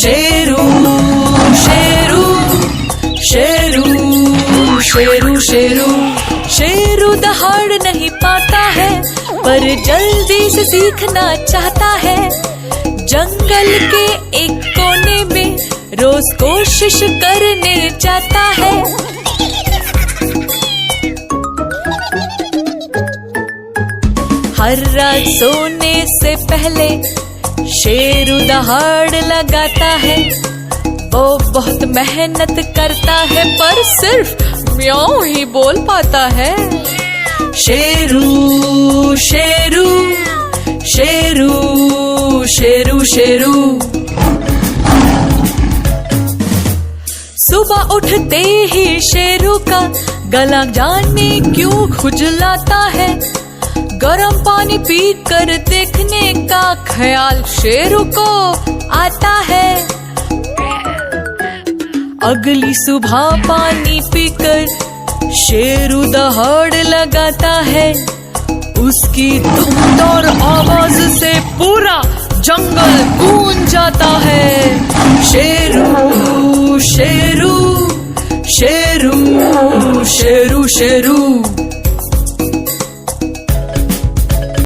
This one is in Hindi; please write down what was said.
शेरू शेरू शेरू शेरू शेरू शेरू दहाड़ नहीं पाता है पर जल्दी से सीखना चाहता है। जंगल के एक कोने में रोज कोशिश करने जाता है। हर रात सोने से पहले शेरू दहाड़ लगाता है। वो बहुत मेहनत करता है पर सिर्फ म्याऊं ही बोल पाता है। शेरू शेरू शेरू शेरू शेरू सुबह उठते ही शेरू का गला जाने क्यों खुजलाता है। गरम पानी पी कर देखने का ख्याल शेरू को आता है। अगली सुबह पानी पीकर शेरू दहाड़ लगाता है। उसकी धुंधर आवाज से पूरा जंगल गूंज जाता है। शेरू शेरू शेरू शेरू शेरू